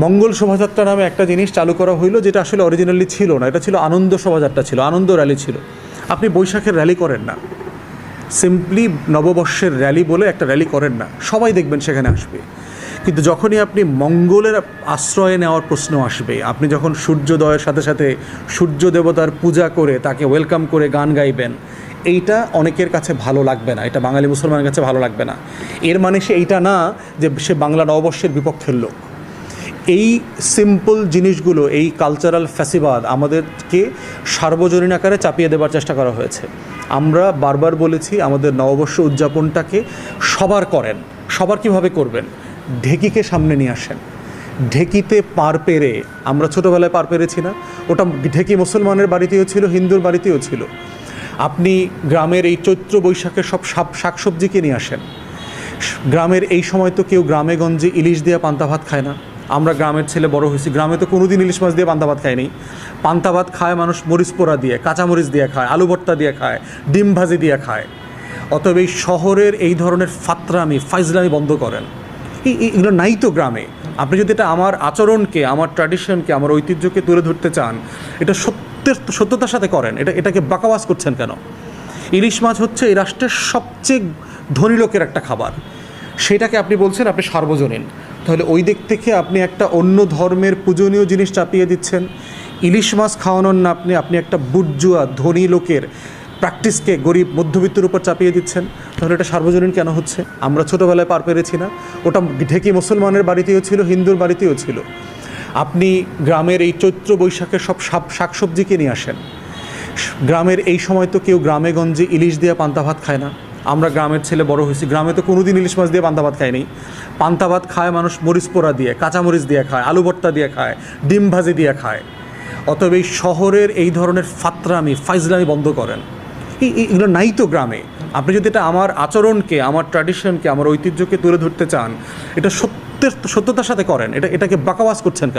মঙ্গল শোভাযাত্রা নামে একটা জিনিস চালু করা হইলো, যেটা আসলে অরিজিনালি ছিল না। এটা ছিল আনন্দ শোভাযাত্রা, ছিল আনন্দ র্যালি ছিল। আপনি বৈশাখের র্যালি করেন না, সিম্পলি নববর্ষের র্যালি বলে একটা র্যালি করেন না, সবাই দেখবেন সেখানে আসবে। কিন্তু যখনই আপনি মঙ্গলের আশ্রয় নেওয়ার প্রশ্ন আসবে, আপনি যখন সূর্যোদয়ের সাথে সাথে সূর্য দেবতার পূজা করে তাকে ওয়েলকাম করে গান গাইবেন, এইটা অনেকের কাছে ভালো লাগবে না, এটা বাঙালি মুসলমানের কাছে ভালো লাগবে না। এর মানে সে এইটা না যে সে বাংলা নববর্ষের বিপক্ষের লোক। এই সিম্পল জিনিসগুলো, এই কালচারাল ফ্যাসিবাদ আমাদেরকে সার্বজনীন আকারে চাপিয়ে দেবার চেষ্টা করা হয়েছে। আমরা বারবার বলেছি আমাদের নববর্ষ উদযাপনটাকে সবার করেন। সবার কীভাবে করবেন? ঢেকিকে সামনে নিয়ে আসেন। ঢেকিতে পার পেরে, আমরা ছোটোবেলায় পার পেরেছি না? ওটা ঢেকি মুসলমানের বাড়িতেও ছিল, হিন্দুর বাড়িতেও ছিল। আপনি গ্রামের এই চৈত্র বৈশাখের সব শাকসবজিকে নিয়ে আসেন। গ্রামের এই সময় তো কেউ গ্রামে গঞ্জে ইলিশ দিয়ে পান্তা ভাত খায় না। আমরা গ্রামের ছেলে বড় হয়েছি, গ্রামে তো কোনোদিন ইলিশ মাছ দিয়ে পান্তা ভাত খায়নি। পান্তা ভাত খায় মানুষ মরিচ পোড়া দিয়ে, কাঁচামরিচ দিয়ে খায়, আলু ভর্তা দিয়ে খায়, ডিম ভাজি দিয়ে খায়। অতএব এই শহরের এই ধরনের ফাতরামি, ফাইজলামি বন্ধ করেন। এগুলো নাই তো গ্রামে। আপনি যদি এটা আমার আচরণকে, আমার ট্র্যাডিশনকে, আমার ঐতিহ্যকে তুলে ধরতে চান, এটা সত্যতার সাথে করেন। এটাকে বাকাওয়াজ করছেন কেন? ইলিশ মাছ হচ্ছে এই রাষ্ট্রের সবচেয়ে ধনী লোকের একটা খাবার, সেটাকে আপনি বলছেন আপনি সার্বজনীন। তাহলে ওই দিক থেকে আপনি একটা অন্য ধর্মের পূজনীয় জিনিস চাপিয়ে দিচ্ছেন। ইলিশ মাছ খাওয়ানোর না আপনি একটা বুর্জুয়া ধনী লোকের প্র্যাকটিসকে গরিব মধ্যবিত্তের উপর চাপিয়ে দিচ্ছেন। তাহলে এটা সার্বজনীন কেন হচ্ছে? আমরা ছোটোবেলায় পার পেরেছি না? ওটা ঢেকি মুসলমানের বাড়িতেও ছিল, হিন্দুর বাড়িতেও ছিল। আপনি গ্রামের এই চৈত্র বৈশাখের সব শাকসবজিকে নিয়ে আসেন। গ্রামের এই সময় তো কেউ গ্রামে গঞ্জে ইলিশ দিয়ে পান্তা ভাত খায় না। আমরা গ্রামের ছেলে বড় হয়েছি, গ্রামে তো কোনোদিন ইলিশ মাছ দিয়ে পান্তা ভাত খায়নি। পান্তা ভাত খায় মানুষ মরিচ পোড়া দিয়ে, কাঁচামরিচ দিয়ে খায়, আলু ভর্তা দিয়ে খায়, ডিম ভাজি দিয়ে খায়। অতএব এই শহরের এই ধরনের ফাতরামি, ফাইজলামি বন্ধ করেন। এগুলো নাই তো গ্রামে। আপনি যদি এটা আমার আচরণকে, আমার ট্র্যাডিশনকে, আমার ঐতিহ্যকে তুলে ধরতে চান, এটা সত্যতার সাথে করেন। এটাকে বাকাওয়াজ করছেন কেন?